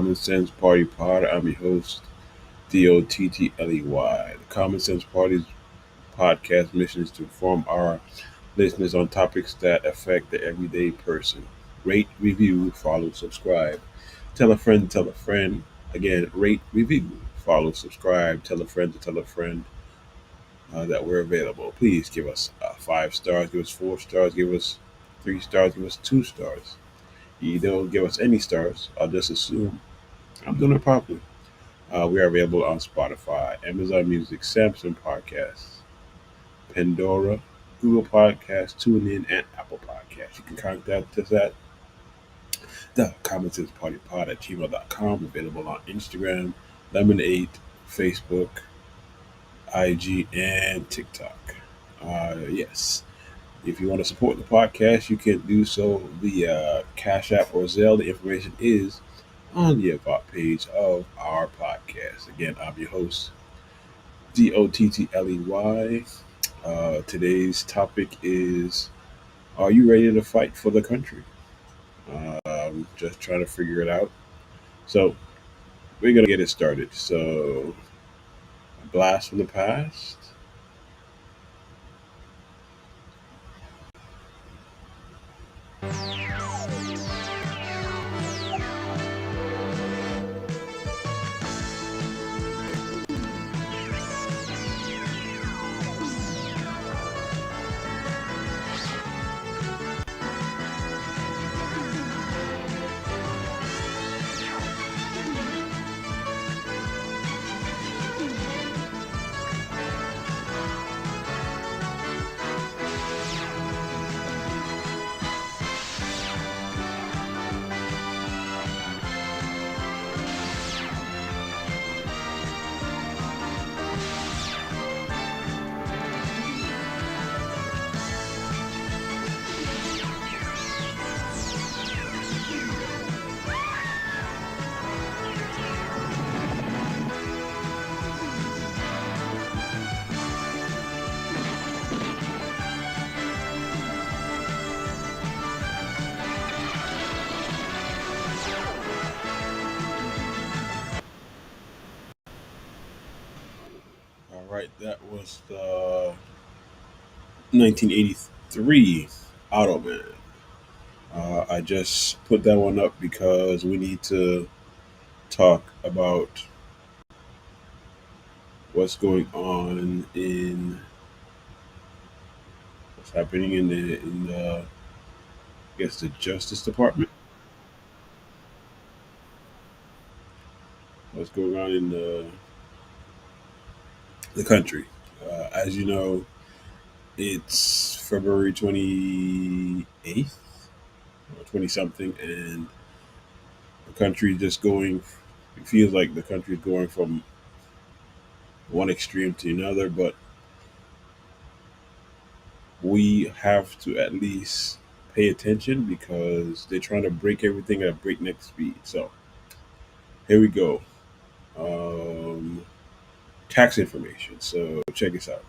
Common Sense Party Pod. I'm your host, Dottley. The Common Sense Party's podcast mission is to inform our listeners on topics that affect the everyday person. Rate, review, follow, subscribe. Tell a friend, tell a friend. Again, rate, review, follow, subscribe. Tell a friend to tell a friend that we're available. Please give us 5 stars, give us 4 stars, give us 3 stars, give us 2 stars. You don't give us any stars, I'll just assume I'm doing it properly. We are available on Spotify, Amazon Music, Samsung Podcasts, Pandora, Google Podcasts, TuneIn, and Apple Podcasts. You can contact us at the Common Sense Party Pod at gmail.com. Available on Instagram, Lemonade, Facebook, IG, and TikTok. Yes. If you want to support the podcast, you can do so via Cash App or Zelle. The information is on the About page of our podcast. Again, I'm your host, Dottley. Today's topic is: Are you ready to fight for the country? Just trying to figure it out. So, we're going to get it started. So, a blast from the past. All right, that was the 1983 Automan. I just put that one up because we need to talk about what's going on in what's happening in the I guess the Justice Department. What's going on in the country? As you know, it's February 28th or 20 something, and the country just going. It feels like the country is going from one extreme to another, but we have to at least pay attention because they're trying to break everything at a breakneck speed. So here we go. Um, Tax information. So check this out.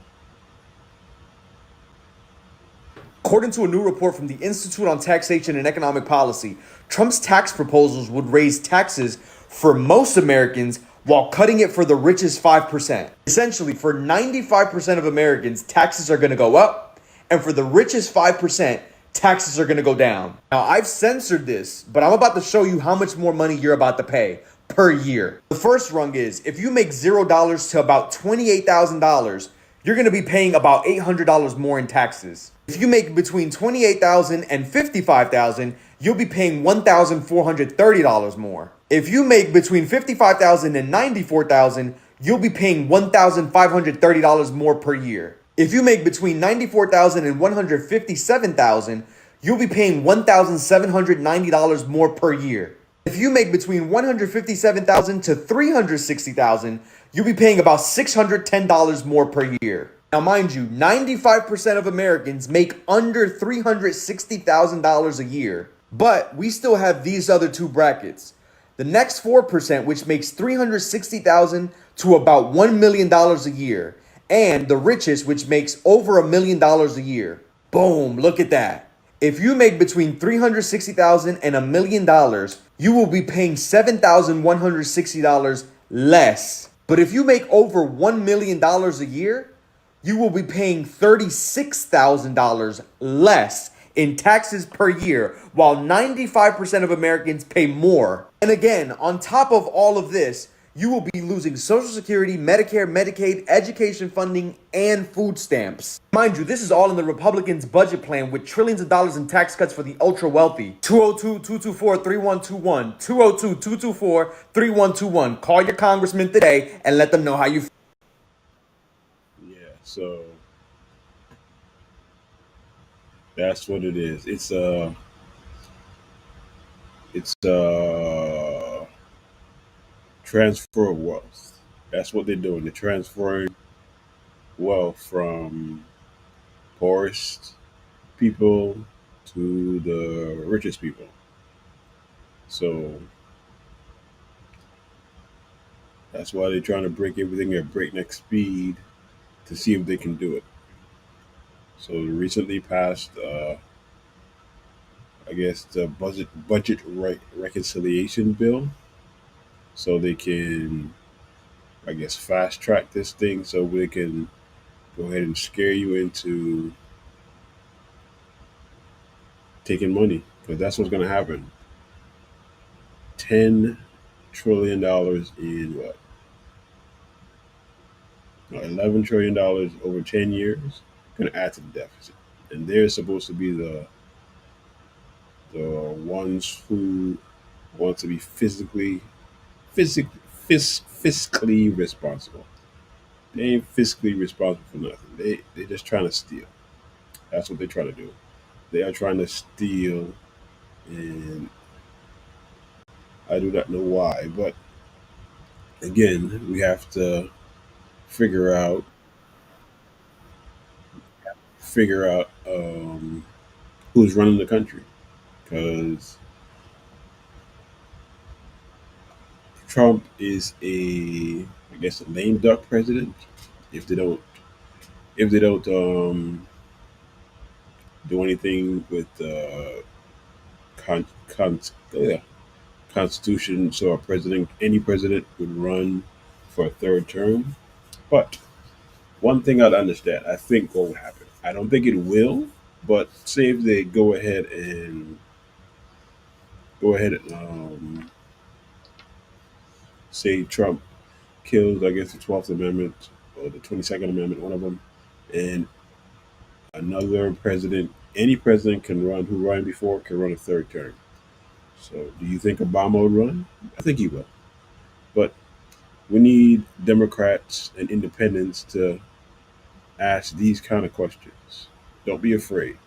According to a new report from the Institute on Taxation and Economic Policy, Trump's tax proposals would raise taxes for most Americans while cutting it for the richest 5%. Essentially, for 95% of Americans, taxes are going to go up, and for the richest 5%, taxes are going to go down. Now, I've censored this, but I'm about to show you how much more money you're about to pay per year. The first rung is if you make $0 to about $28,000, you're going to be paying about $800 more in taxes. If you make between $28,000 and $55,000, you'll be paying $1,430 more. If you make between $55,000 and $94,000, you'll be paying $1,530 more per year. If you make between $94,000 and $157,000, you'll be paying $1,790 more per year. If you make between $157,000 to $360,000, you'll be paying about $610 more per year. Now, mind you, 95% of Americans make under $360,000 a year, but we still have these other two brackets. The next 4%, which makes $360,000 to about $1 million a year, and the richest, which makes over $1 million a year. Boom, look at that. If you make between $360,000 and $1 million, you will be paying $7,160 less. But if you make over $1 million a year, you will be paying $36,000 less in taxes per year, while 95% of Americans pay more. And again, on top of all of this, you will be losing Social Security, Medicare, Medicaid, education funding, and food stamps. Mind you, this is all in the Republicans' budget plan with trillions of dollars in tax cuts for the ultra wealthy. 202-224-3121. 202-224-3121. Call your congressman today and let them know how you feel. Yeah, so that's what it is. It's transfer of wealth. That's what they're doing. They're transferring wealth from poorest people to the richest people. So that's why they're trying to break everything at breakneck speed to see if they can do it. So they recently passed, I guess, the budget reconciliation bill, so they can, I guess, fast track this thing so they can go ahead and scare you into taking money, because that's what's going to happen. $10 trillion in what? No, $11 trillion over 10 years going to add to the deficit, and they're supposed to be the ones who want to be fiscally responsible. They ain't fiscally responsible for nothing. They're just trying to steal. That's what they're trying to do. They are trying to steal, and I do not know why. But again, we have to figure out who's running the country, because Trump is I guess, a lame duck president. If they don't do anything with con, con, yeah, Constitution, so any president would run for a third term. But one thing I'd understand, I think what would happen. I don't think it will, but say if they go ahead and say Trump kills, I guess, the 12th Amendment or the 22nd Amendment, one of them, and another president, any president who ran before can run a third term. So do you think Obama would run? I think he will. But we need Democrats and independents to ask these kind of questions. Don't be afraid.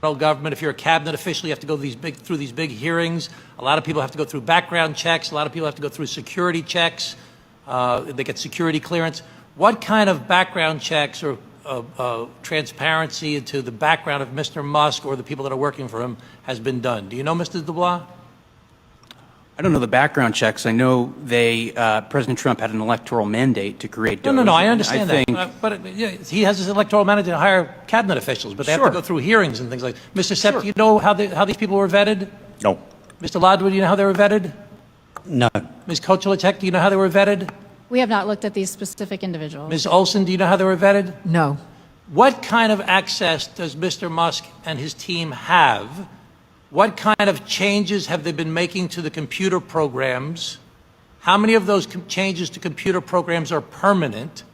Government, if you're a cabinet official, you have to go through these big hearings. A lot of people have to go through background checks. A lot of people have to go through security checks. They get security clearance. What kind of background checks or transparency into the background of Mr. Musk or the people that are working for him has been done? Do you know, Mr. Dubois? I don't know the background checks. I know President Trump had an electoral mandate to create those. No, I understand that. But he has his electoral mandate to hire cabinet officials, but they have to go through hearings and things like that. Mr. Sepp, do you know how these people were vetted? No. Mr. Ladwa, do you know how they were vetted? No. Ms. Kochelicek, do you know how they were vetted? We have not looked at these specific individuals. Ms. Olson, do you know how they were vetted? No. What kind of access does Mr. Musk and his team have? What kind of changes have they been making to the computer programs? How many of those changes to computer programs are permanent?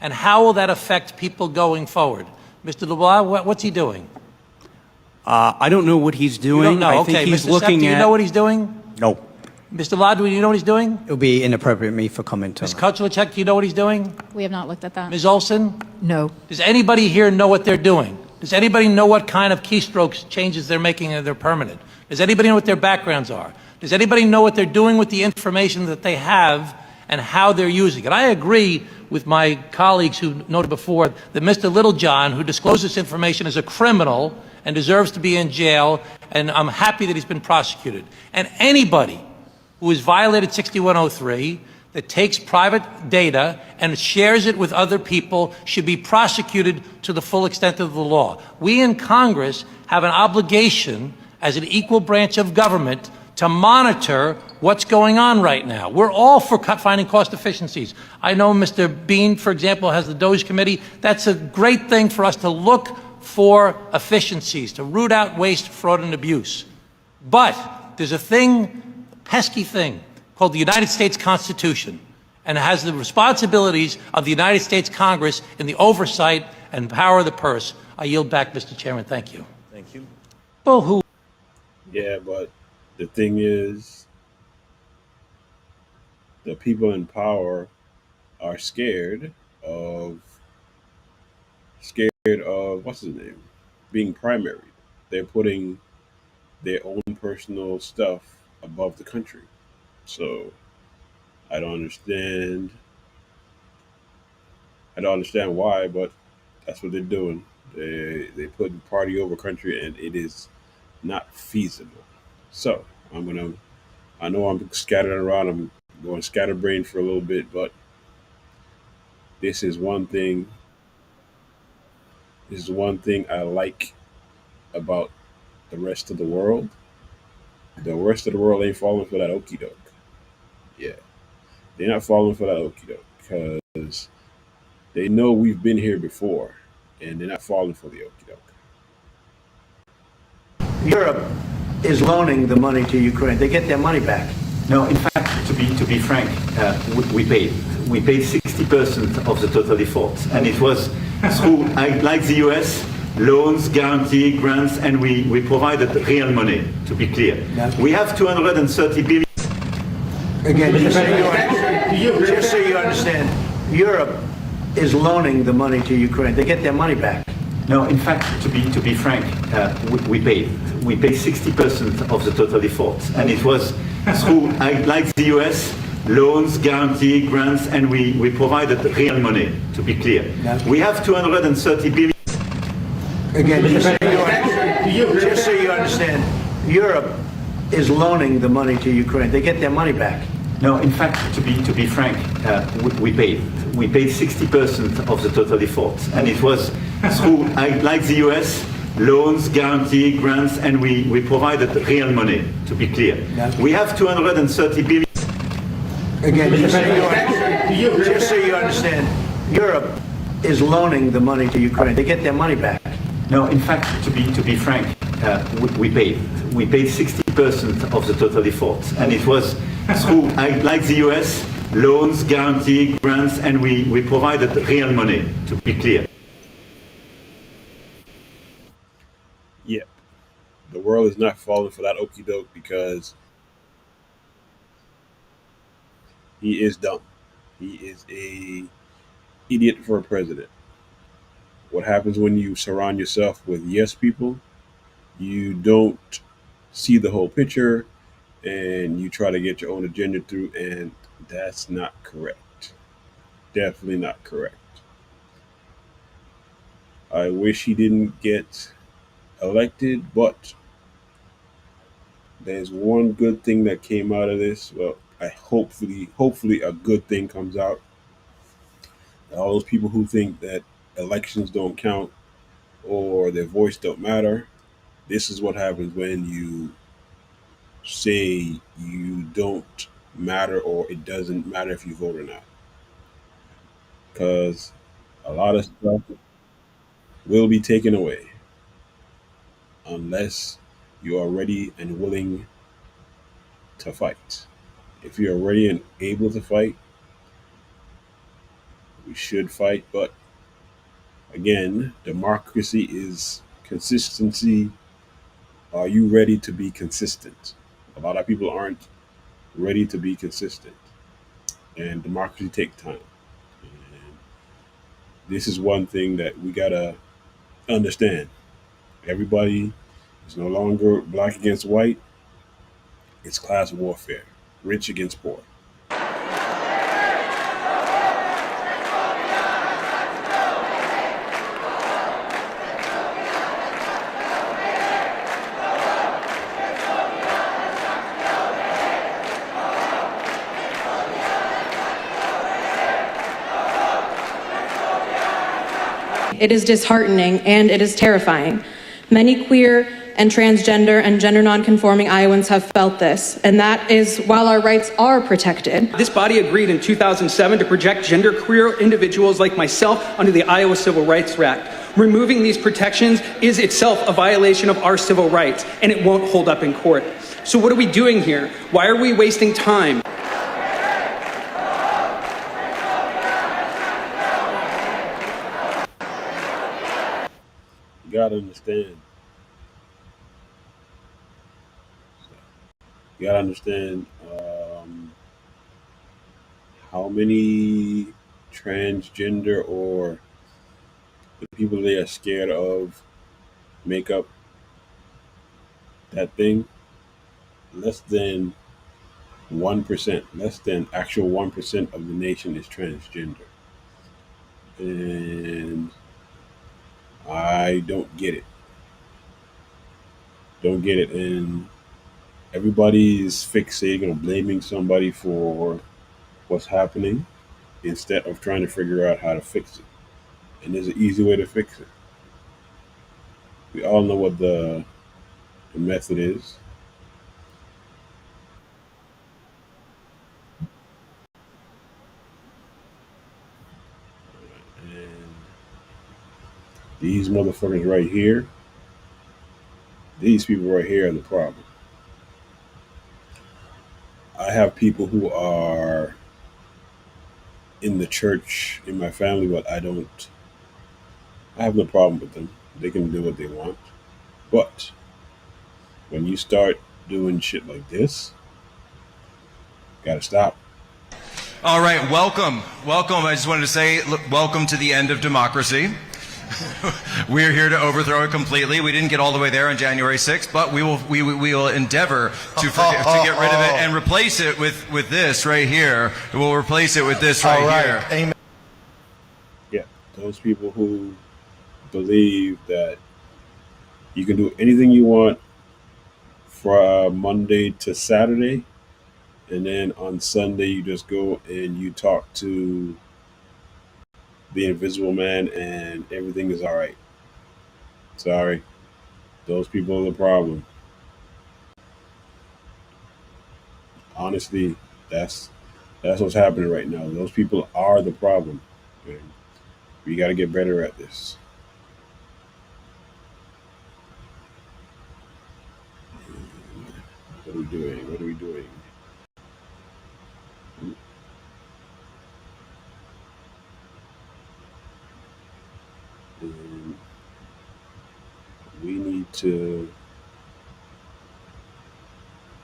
And how will that affect people going forward? Mr. Dubois, what's he doing? I don't know what he's doing. You don't know. I Okay, think he's Mr. looking Sepp, do you know what he's doing? No. Mr. Ladwa, do you know what he's doing? It would be inappropriate for me for comment on Ms. that. Kochelicek, do you know what he's doing? We have not looked at that. Ms. Olson? No. Does anybody here know what they're doing? Does anybody know what kind of keystrokes changes they're making and they're permanent? Does anybody know what their backgrounds are? Does anybody know what they're doing with the information that they have and how they're using it? I agree with my colleagues who noted before that Mr. Littlejohn, who disclosed this information, is a criminal and deserves to be in jail, and I'm happy that he's been prosecuted. And anybody who has violated 6103, that takes private data and shares it with other people should be prosecuted to the full extent of the law. We in Congress have an obligation as an equal branch of government to monitor what's going on right now. We're all for finding cost efficiencies. I know Mr. Bean, for example, has the DOGE committee. That's a great thing for us to look for efficiencies, to root out waste, fraud, and abuse. But there's a pesky thing, called the United States Constitution, and it has the responsibilities of the United States Congress in the oversight and power of the purse. I yield back, Mr. Chairman. Thank you. Thank you. People who Yeah, but the thing is, the people in power are scared of what's his name being primary. They're putting their own personal stuff above the country. So I don't understand. I don't understand why, but that's what they're doing. They put party over country, and it is not feasible. So I know I'm scattered around. I'm going scatterbrained for a little bit, but this is one thing. This is one thing I like about the rest of the world. The rest of the world ain't falling for that okie doke. Yeah, they're not falling for that okie doke because they know we've been here before, and they're not falling for the okie doke. Europe is loaning the money to Ukraine. They get their money back. No, in fact, to be frank, we paid 60% of the total effort, and it was through, like the US, loans, guarantee, grants, and we provided real money. To be clear, we have 230 billion. Again, just so you understand, Europe is loaning the money to Ukraine. They get their money back. No, in fact, to be frank, we paid 60% of the total effort, and it was through, like the US, loans, guarantee, grants, and we provided real money. To be clear, we have 230 billion. Again, just so you understand, Europe is loaning the money to Ukraine. They get their money back. No, in fact, to be frank, we paid 60% of the total effort, and it was through, like the US, loans, guarantee, grants, and we provided real money. To be clear, we have 230 billion. Again, just so you understand, Europe is loaning the money to Ukraine. They get their money back. No, in fact, to be frank, we paid 60% of the total effort, and it was through, like the US, loans, guarantee, grants, and we provided real money. To be clear. Yeah, the world is not falling for that okie doke because he is dumb. He is a idiot for a president. What happens when you surround yourself with yes people? You don't see the whole picture, and you try to get your own agenda through, and that's not correct. Definitely not correct. I wish he didn't get elected, but there's one good thing that came out of this. Well, I hopefully a good thing comes out. All those people who think that elections don't count or their voice don't matter, this is what happens when you say you don't matter or it doesn't matter if you vote or not. Because a lot of stuff will be taken away unless you are ready and willing to fight. If you're ready and able to fight, we should fight. But again, democracy is consistency. Are you ready to be consistent? A lot of people aren't ready to be consistent, and democracy takes time. And this is one thing that we gotta understand. Everybody is no longer black against white. It's class warfare, rich against poor. it is disheartening, and it is terrifying. Many queer and transgender and gender nonconforming Iowans have felt this, and that is while our rights are protected. This body agreed in 2007 to protect genderqueer individuals like myself under the Iowa Civil Rights Act. Removing these protections is itself a violation of our civil rights, and it won't hold up in court. So what are we doing here? Why are we wasting time? You gotta understand. You gotta understand how many transgender or the people they are scared of make up that thing. Less than 1%, less than actual 1% of the nation is transgender. And I don't get it. Don't get it. And everybody's fixating on blaming somebody for what's happening instead of trying to figure out how to fix it. And there's an easy way to fix it. We all know what the method is. And these motherfuckers right here, these people right here are the problem. I have people who are in the church in my family, but I have no problem with them. They can do what they want. But when you start doing shit like this, gotta stop. All right, welcome. I just wanted to say, look, welcome to the end of democracy. We're here to overthrow it completely. We didn't get all the way there on January 6th, but we will endeavor to get rid of it and replace it with this right here. We'll replace it with this right here. Amen. Yeah, those people who believe that you can do anything you want from Monday to Saturday, and then on Sunday you just go and you talk to the invisible man and everything is all right. Sorry, those people are the problem. Honestly, that's what's happening right now. Those people are the problem. And we got to get better at this. What are we doing? What are we doing? And we need to,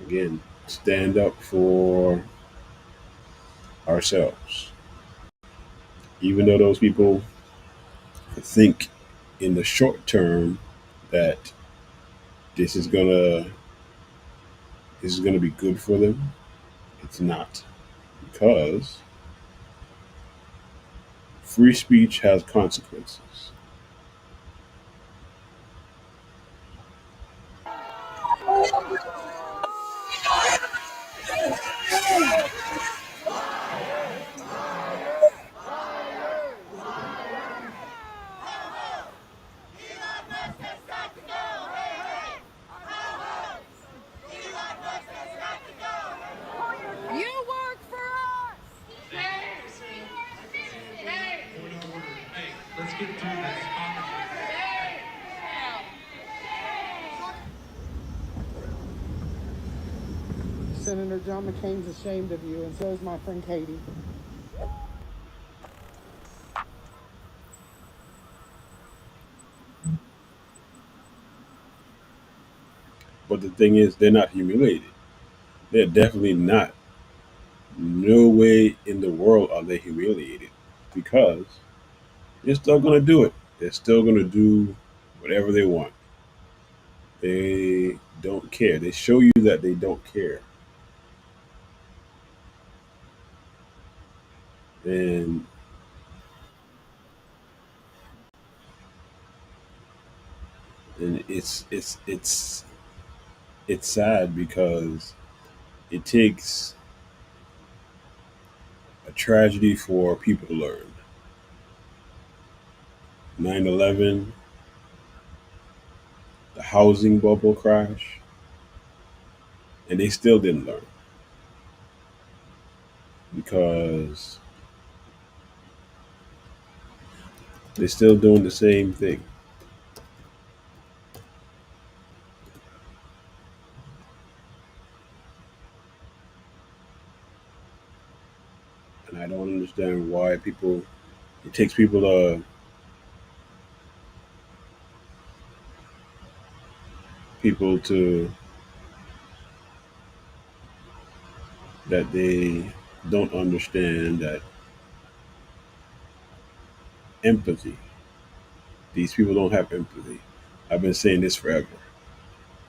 again, stand up for ourselves. Even though those people think in the short term that this is gonna be good for them, it's not, because free speech has consequences. Senator John McCain's ashamed of you, and so is my friend Katie. But the thing is, they're not humiliated. They're definitely not. No way in the world are they humiliated, because they're still going to do it. They're still going to do whatever they want. They don't care. They show you that they don't care. And it's sad, because it takes a tragedy for people to learn. 9/11, the housing bubble crash, and they still didn't learn because they're still doing the same thing. And I don't understand why it takes people to that they don't understand that empathy. These people don't have empathy. I've been saying this forever.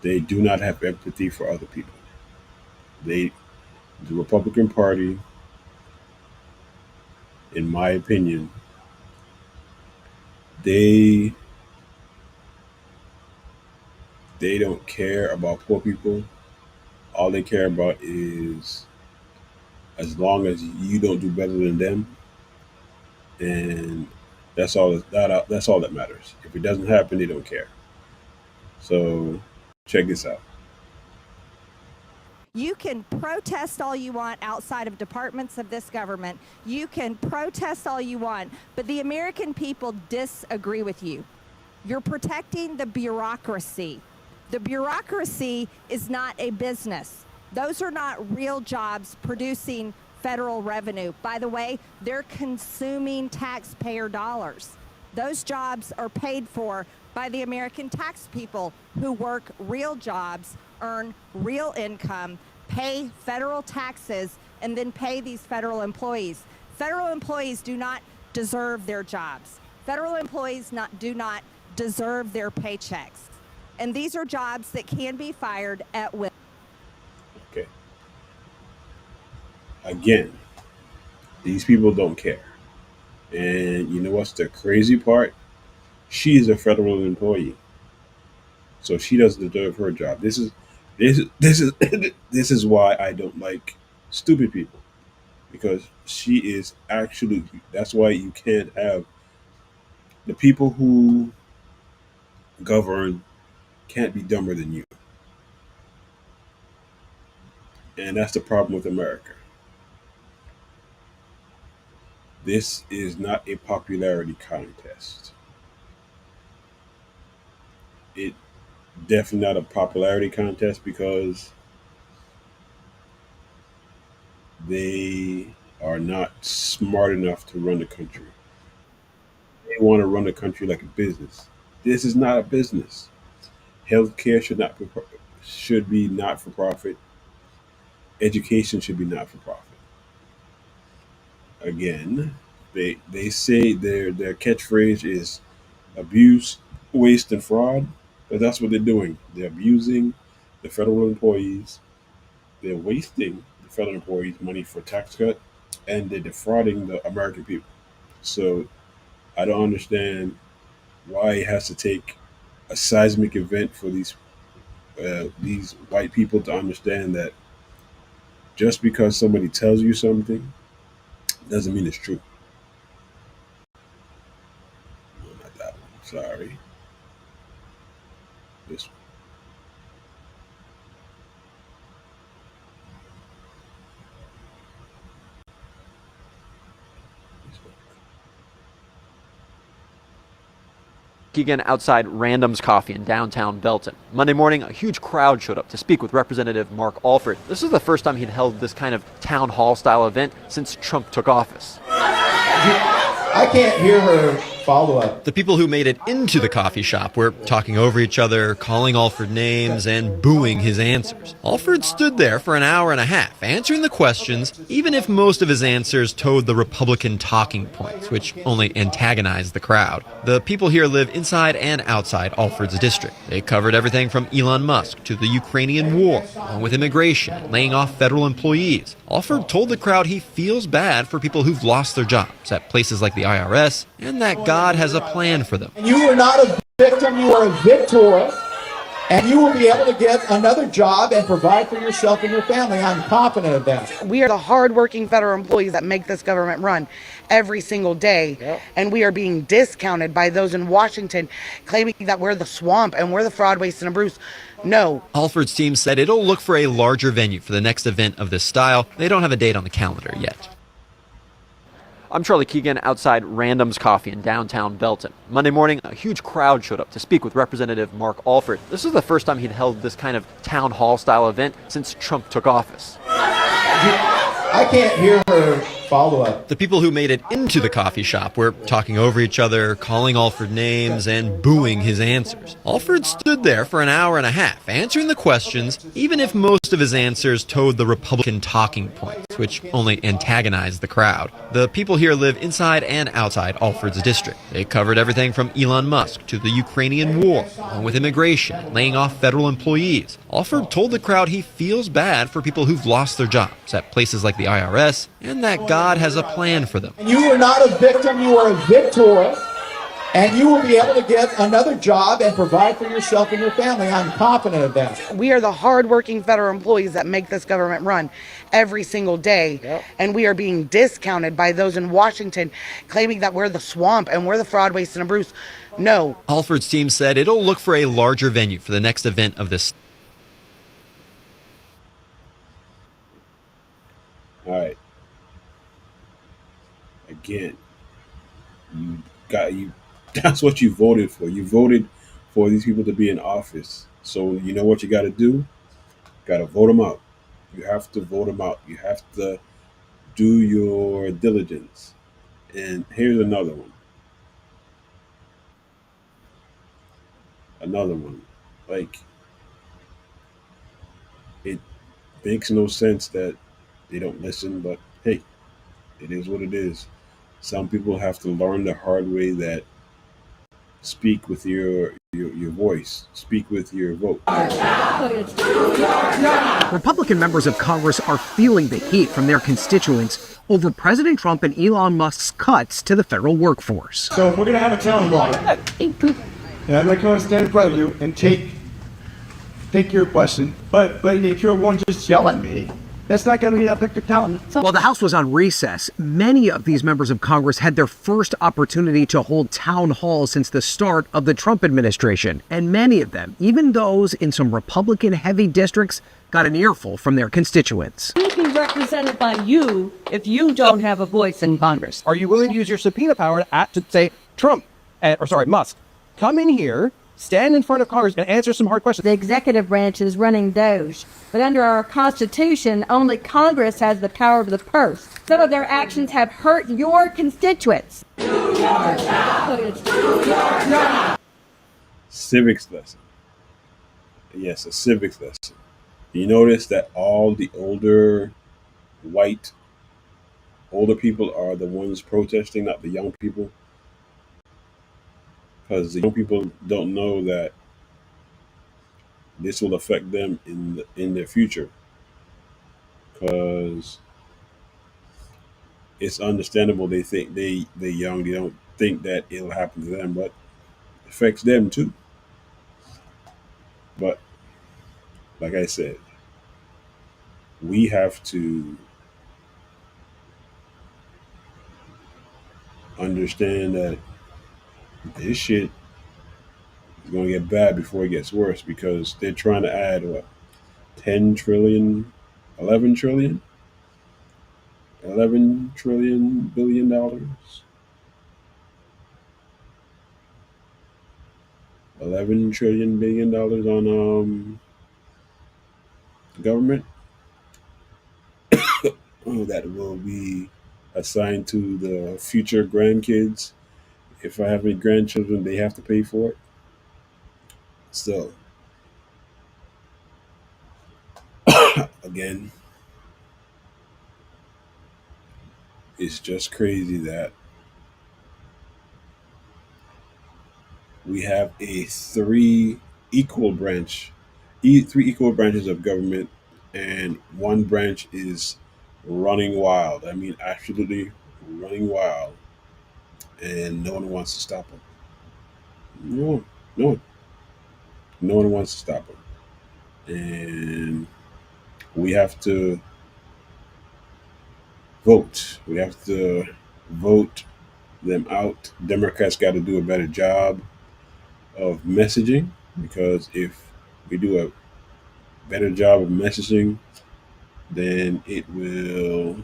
They do not have empathy for other people. The Republican Party, in my opinion, they don't care about poor people. All they care about is as long as you don't do better than them, and that's all that matters. If it doesn't happen, they don't care. So check this out. You can protest all you want outside of departments of this government. You can protest all you want, but the American people disagree with you. You're protecting the bureaucracy. The bureaucracy is not a business. Those are not real jobs producing federal revenue. By the way, they're consuming taxpayer dollars. Those jobs are paid for by the American tax people who work real jobs, earn real income, pay federal taxes, and then pay these federal employees. Federal employees do not deserve their jobs. Federal employees do not deserve their paychecks. And these are jobs that can be fired at will. Okay. Again, these people don't care. And you know what's the crazy part? She is a federal employee, so she doesn't deserve her job. This is why I don't like stupid people, because she is actually. That's why you can't have the people who govern can't be dumber than you, and that's the problem with America. This is not a popularity contest. It definitely not a popularity contest because they are not smart enough to run the country. They want to run the country like a business. This is not a business. Healthcare should be not for profit. Education should be not for profit. Again, they say their catchphrase is abuse, waste, and fraud. But that's what they're doing. They're abusing the federal employees. They're wasting the federal employees' money for tax cut, and they're defrauding the American people. So I don't understand why it has to take a seismic event for these white people to understand that just because somebody tells you something doesn't mean it's true. No, not that one. Sorry. This one. Again outside Random's Coffee in downtown Belton. Monday morning, a huge crowd showed up to speak with Representative Mark Alford. This is the first time he'd held this kind of town hall style event since Trump took office. I can't hear her follow up. The people who made it into the coffee shop were talking over each other, calling Alford names, and booing his answers. Alford stood there for an hour and a half, answering the questions, even if most of his answers toed the Republican talking points, which only antagonized the crowd. The people here live inside and outside Alford's district. They covered everything from Elon Musk to the Ukrainian war, along with immigration and laying off federal employees. Alford told the crowd he feels bad for people who've lost their jobs at places like the IRS, and that God has a plan for them. You are not a victim, you are a victor. And you will be able to get another job and provide for yourself and your family. I'm confident of that. We are the hardworking federal employees that make this government run every single day. And we are being discounted by those in Washington claiming that we're the swamp and we're the fraud, waste, and abuse. No. Alford's team said it'll look for a larger venue for the next event of this style. They don't have a date on the calendar yet. I'm Charlie Keegan outside Random's Coffee in downtown Belton. Monday morning, a huge crowd showed up to speak with Representative Mark Alford. This is the first time he'd held this kind of town hall style event since Trump took office. I can't hear her follow up. The people who made it into the coffee shop were talking over each other, calling Alford names, and booing his answers. Alford stood there for an hour and a half, answering the questions, even if most of his answers towed the Republican talking points, which only antagonized the crowd. The people here live inside and outside Alford's district. They covered everything from Elon Musk to the Ukrainian war, along with immigration, laying off federal employees. Alford told the crowd he feels bad for people who've lost their jobs at places like the IRS, and that God has a plan for them. You are not a victim, you are a victor. And you will be able to get another job and provide for yourself and your family. I'm confident of that. We are the hardworking federal employees that make this government run every single day. And we are being discounted by those in Washington claiming that we're the swamp and we're the fraud, waste, and abuse. No. Alford's team said it'll look for a larger venue for the next event of this. All right. Again, that's what you voted for. You voted for these people to be in office. So you know what you got to do? Got to vote them out. You have to vote them out. You have to do your diligence. And here's another one. Like, it makes no sense that they don't listen, but hey, it is what it is. Some people have to learn the hard way that speak with your voice, speak with your vote. Republican members of Congress are feeling the heat from their constituents over President Trump and Elon Musk's cuts to the federal workforce. So we're going to have a town hall. And I'd like to stand in front of you and take your question. But if you're one just yell at me, that's not going to be a picture town. While the House was on recess, many of these members of Congress had their first opportunity to hold town halls since the start of the Trump administration. And many of them, even those in some Republican-heavy districts, got an earful from their constituents. Who'd be represented by you if you don't have a voice in Congress? Are you willing to use your subpoena power to say, Musk, come in here, stand in front of Congress and answer some hard questions? The executive branch is running Doge, but under our Constitution, only Congress has the power of the purse. Some of their actions have hurt your constituents. Do your job! Do your job! Civics lesson. Yes, a civics lesson. You notice that all the older people are the ones protesting, not the young people? Because the young people don't know that this will affect them in their future. Because it's understandable they think they're young, they don't think that it'll happen to them, but it affects them too. But like I said, we have to understand that this shit is going to get bad before it gets worse, because they're trying to add 10 trillion, 11 trillion, 11 trillion billion dollars. $11 trillion billion on government that will be assigned to the future grandkids. If I have any grandchildren, they have to pay for it. So, again, it's just crazy that we have three equal branches of government, and one branch is running wild. I mean, absolutely running wild. And no one wants to stop them. No one. No one wants to stop them. And we have to vote. We have to vote them out. Democrats got to do a better job of messaging, because if we do a better job of messaging, then it will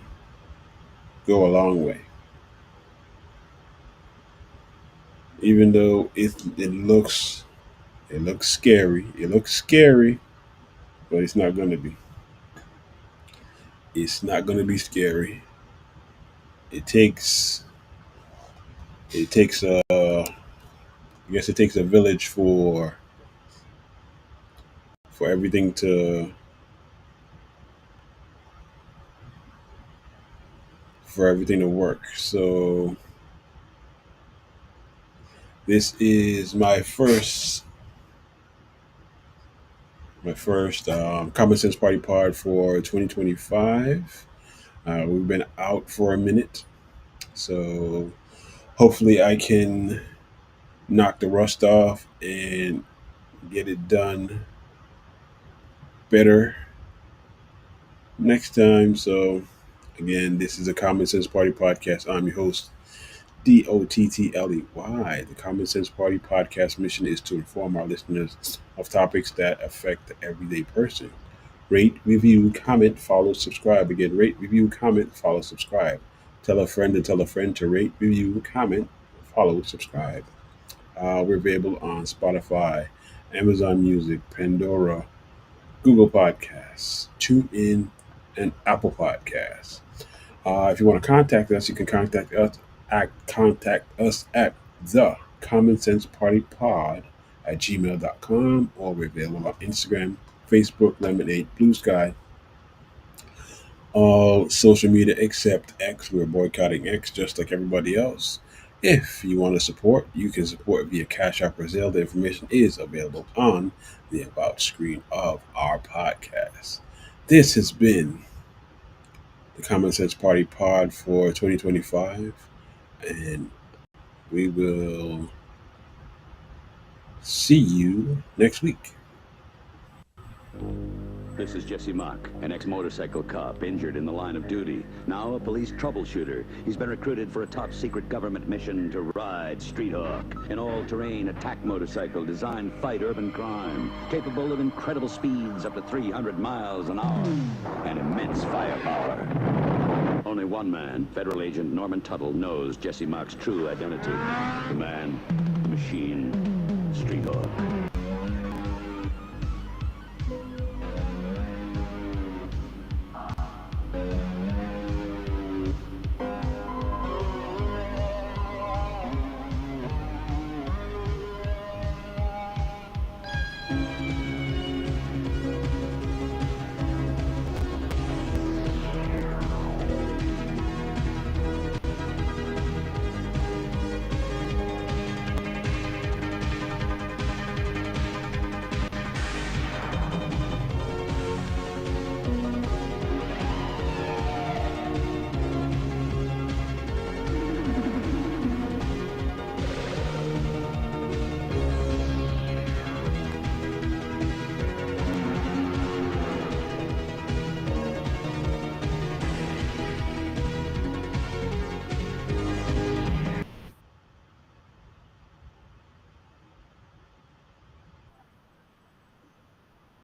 go a long way. Even though it looks scary. It looks scary, but it's not going to be. It's not going to be scary. It takes I guess it takes a village for everything to work. So this is my first Common Sense Party Pod for 2025. We've been out for a minute, so hopefully I can knock the rust off and get it done better next time. So again, this is a Common Sense Party Podcast. I'm your host, DOTTLEY. The Common Sense Party Podcast mission is to inform our listeners of topics that affect the everyday person. Rate, review, comment, follow, subscribe. Again, rate, review, comment, follow, subscribe. Tell a friend to rate, review, comment, follow, subscribe. We're available on Spotify, Amazon Music, Pandora, Google Podcasts, TuneIn, and Apple Podcasts. If you want to contact us, you can contact us at the Common Sense Party Pod at gmail.com, or we're available on Instagram, Facebook, Lemonade, Blue Sky, all social media except X. We're boycotting X just like everybody else. If you want to support, you can support via Cash App or Zelle. The information is available on the About screen of our podcast. This has been the Common Sense Party Pod for 2025, and we will see you next week. This is Jesse Mock, an ex-motorcycle cop injured in the line of duty. Now a police troubleshooter. He's been recruited for a top-secret government mission to ride Street Hawk, an all-terrain attack motorcycle designed to fight urban crime, capable of incredible speeds up to 300 miles an hour and immense firepower. Only one man, Federal Agent Norman Tuttle, knows Jesse Mock's true identity. The man, the machine, Street Hawk.